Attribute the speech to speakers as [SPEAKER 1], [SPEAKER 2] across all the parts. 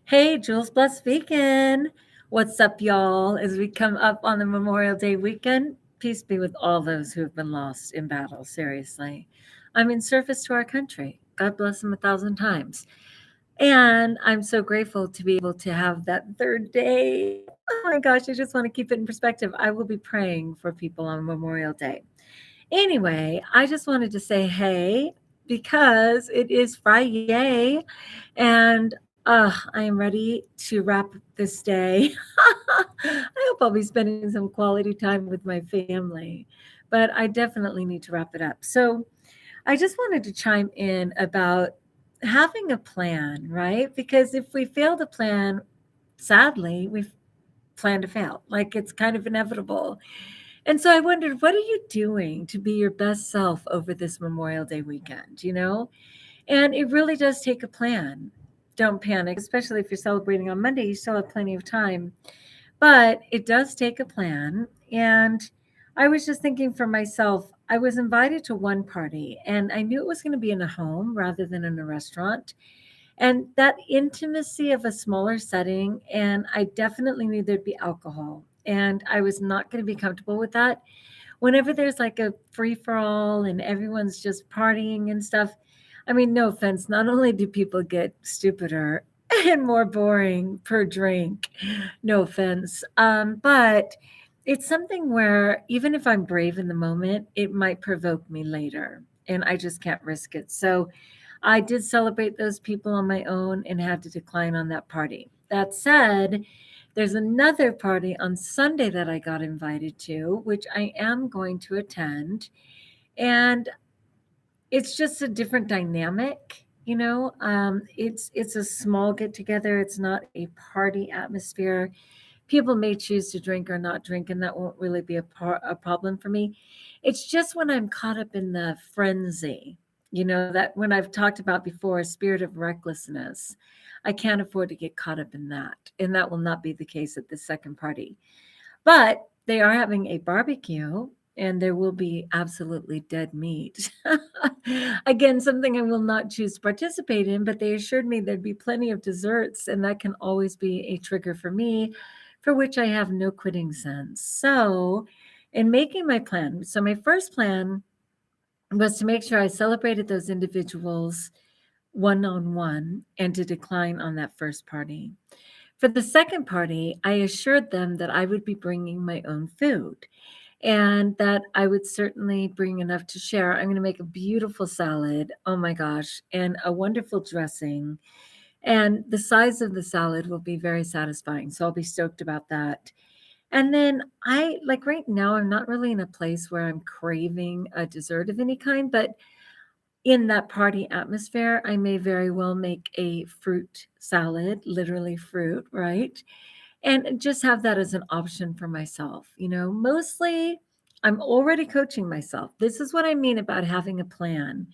[SPEAKER 1] Hey, Jules Blessed Vegan. What's up, y'all? As we come up on the Memorial Day weekend, peace be with all those who have been lost in battle, seriously. I'm in service to our country. God bless them 1,000 times. And I'm so grateful to be able to have that third day. Oh my gosh, I just want to keep it in perspective. I will be praying for people on Memorial Day. Anyway, I just wanted to say hey because it is Friday and I am ready to wrap this day. I hope I'll be spending some quality time with my family, but I definitely need to wrap it up. So I just wanted to chime in about having a plan, right? Because if we fail to plan, sadly, we plan to fail. Like it's kind of inevitable. And so I wondered, what are you doing to be your best self over this Memorial Day weekend? And it really does take a plan. Don't panic, especially if you're celebrating on Monday, you still have plenty of time. But it does take a plan. And I was just thinking for myself, I was invited to one party and I knew it was going to be in a home rather than in a restaurant. And that intimacy of a smaller setting, and I definitely knew there'd be alcohol. And I was not going to be comfortable with that. Whenever there's like a free for all and everyone's just partying and stuff, I mean, no offense, not only do people get stupider and more boring per drink, no offense, but it's something where even if I'm brave in the moment, it might provoke me later and I just can't risk it. So I did celebrate those people on my own and had to decline on that party. That said, there's another party on Sunday that I got invited to, which I am going to attend. And it's just a different dynamic. It's a small get together. It's not a party atmosphere. People may choose to drink or not drink, and that won't really be a problem for me. It's just when I'm caught up in the frenzy, that when I've talked about before, a spirit of recklessness, I can't afford to get caught up in that. And that will not be the case at the second party. But they are having a barbecue and there will be absolutely dead meat. Again, something I will not choose to participate in, but they assured me there'd be plenty of desserts, and that can always be a trigger for me, for which I have no quitting sense. So, in making my plan, so my first plan was to make sure I celebrated those individuals one on one and to decline on that first party. For the second party, I assured them that I would be bringing my own food and that I would certainly bring enough to share. I'm going to make a beautiful salad. Oh my gosh. And a wonderful dressing. And the size of the salad will be very satisfying. So I'll be stoked about that. And then like right now, I'm not really in a place where I'm craving a dessert of any kind, but in that party atmosphere, I may very well make a fruit salad, literally fruit, right? And just have that as an option for myself. Mostly I'm already coaching myself. This is what I mean about having a plan,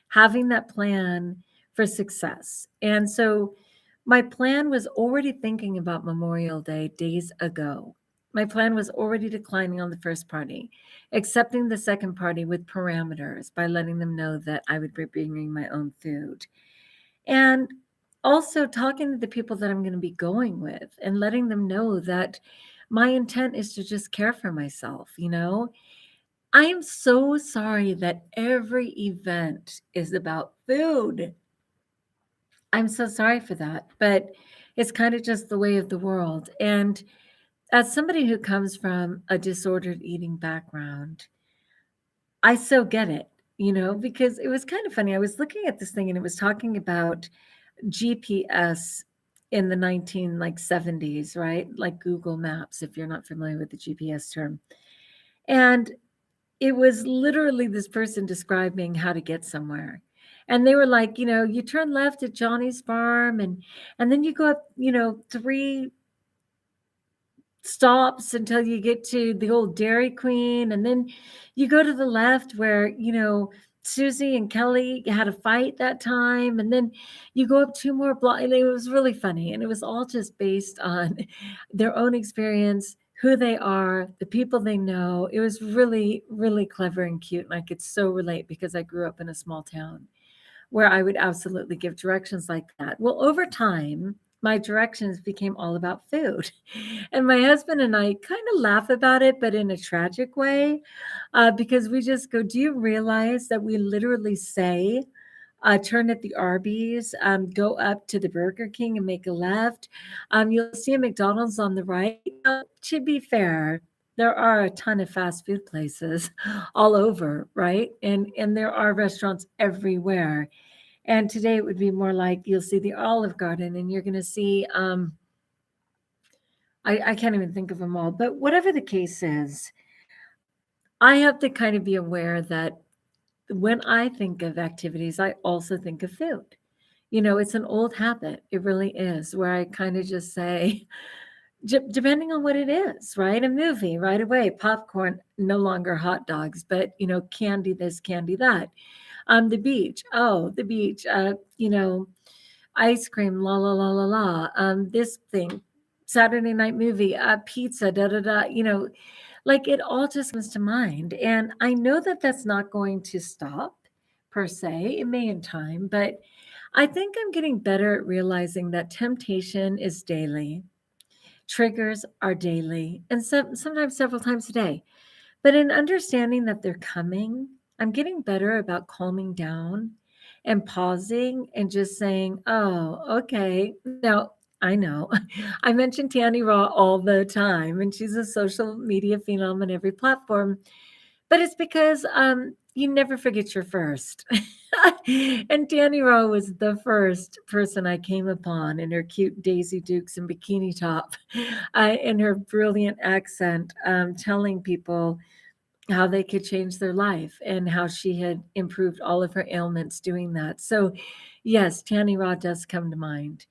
[SPEAKER 1] having that plan for success. And so my plan was already thinking about Memorial Day days ago. My plan was already declining on the first party, accepting the second party with parameters by letting them know that I would be bringing my own food. And also talking to the people that I'm going to be going with and letting them know that my intent is to just care for myself. I am so sorry that every event is about food. I'm so sorry for that, but it's kind of just the way of the world. And as somebody who comes from a disordered eating background, I so get it, because it was kind of funny. I was looking at this thing and it was talking about GPS in the 70s, right? Like Google Maps, if you're not familiar with the GPS term. And it was literally this person describing how to get somewhere. And they were like, you turn left at Johnny's farm and then you go up, 3 stops until you get to the old Dairy Queen. And then you go to the left where, Susie and Kelly had a fight that time. And then you go up 2 more blocks. And it was really funny. And it was all just based on their own experience, who they are, the people they know. It was really, really clever and cute. And I could so relate because I grew up in a small town where I would absolutely give directions like that. Well, over time, my directions became all about food. And my husband and I kind of laugh about it, but in a tragic way, because we just go, do you realize that we literally say, turn at the Arby's, go up to the Burger King and make a left. You'll see a McDonald's on the right. Now, to be fair, there are a ton of fast food places all over, right? And there are restaurants everywhere. And today it would be more like you'll see the Olive Garden and you're going to see, I can't even think of them all, but whatever the case is, I have to kind of be aware that when I think of activities, I also think of food. It's an old habit. It really is, where I kind of just say, depending on what it is, right? A movie, right away, popcorn, no longer hot dogs, but, candy this, candy that. The beach, oh, the beach, ice cream, la, la, la, la, la. This thing, Saturday night movie, pizza, da, da, da, like it all just comes to mind. And I know that that's not going to stop per se. It may in time, but I think I'm getting better at realizing that temptation is daily, triggers are daily, and sometimes several times a day. But in understanding that they're coming, I'm getting better about calming down and pausing and just saying, oh, okay. Now, I know I mention Tanny Raw all the time, and she's a social media phenom on every platform, but it's because you never forget your first. And Danny Rowe was the first person I came upon in her cute Daisy Dukes and bikini top, in her brilliant accent, telling people how they could change their life and how she had improved all of her ailments doing that. So, yes, Tanny Raw does come to mind.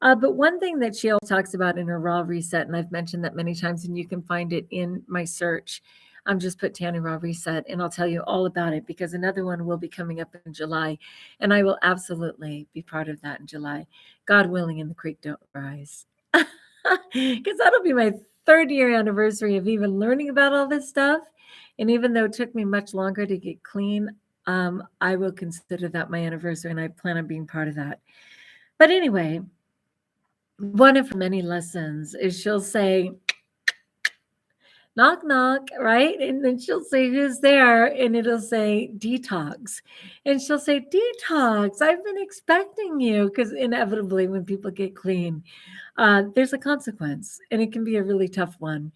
[SPEAKER 1] But one thing that she always talks about in her Raw Reset, and I've mentioned that many times, and you can find it in my search. Just put Tanny Raw Reset, and I'll tell you all about it, because another one will be coming up in July, and I will absolutely be part of that in July. God willing, and the creek don't rise. Because that'll be my 3rd-year anniversary of even learning about all this stuff. And even though it took me much longer to get clean, I will consider that my anniversary, and I plan on being part of that. But anyway, one of her many lessons is she'll say, knock, knock, right? And then she'll say, who's there? And it'll say, detox. And she'll say, detox, I've been expecting you. Because inevitably, when people get clean, there's a consequence, and it can be a really tough one.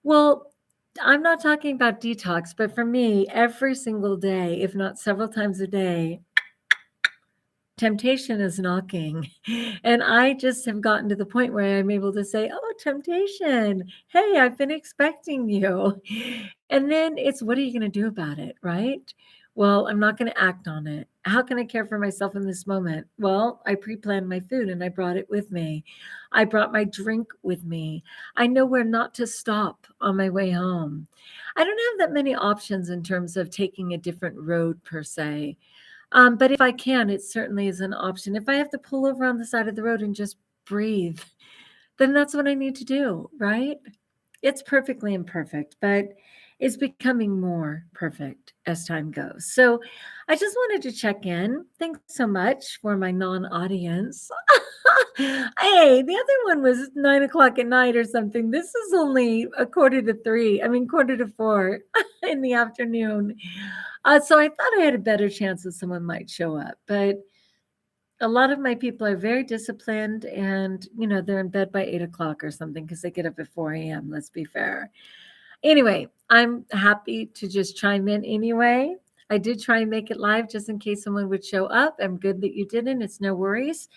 [SPEAKER 1] Well, I'm not talking about detox, but for me, every single day, if not several times a day, temptation is knocking. And I just have gotten to the point where I'm able to say, oh, temptation, hey, I've been expecting you. And then it's, what are you going to do about it, right? Well, I'm not going to act on it. How can I care for myself in this moment? Well, I pre-planned my food and I brought it with me. I brought my drink with me. I know where not to stop on my way home. I don't have that many options in terms of taking a different road per se. But if I can, it certainly is an option. If I have to pull over on the side of the road and just breathe, then that's what I need to do, right? It's perfectly imperfect, but it's becoming more perfect as time goes. So I just wanted to check in. Thanks so much for my non-audience. Hey, the other one was 9 o'clock at night or something. This is only a quarter to 4 in the afternoon. So I thought I had a better chance that someone might show up. But a lot of my people are very disciplined, and, they're in bed by 8 o'clock or something because they get up at 4 a.m. Let's be fair. Anyway, I'm happy to just chime in anyway. I did try and make it live just in case someone would show up. I'm good that you didn't. It's no worries.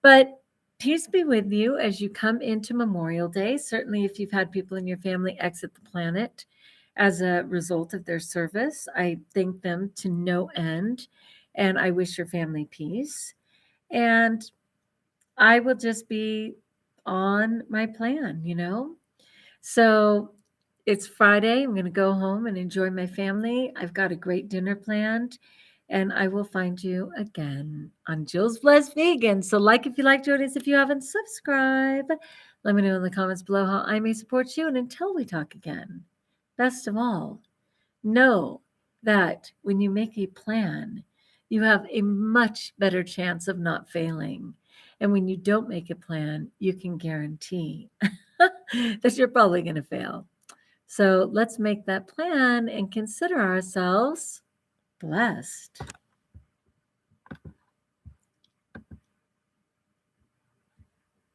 [SPEAKER 1] But peace be with you as you come into Memorial Day. Certainly, if you've had people in your family exit the planet as a result of their service, I thank them to no end, and I wish your family peace. And I will just be on my plan, So it's Friday. I'm going to go home and enjoy my family. I've got a great dinner planned, and I will find you again on Jules Blessed Vegan. So like if you like, join us if you haven't, subscribe. Let me know in the comments below how I may support you. And until we talk again, best of all, know that when you make a plan, you have a much better chance of not failing. And when you don't make a plan, you can guarantee that you're probably going to fail. So let's make that plan and consider ourselves blessed.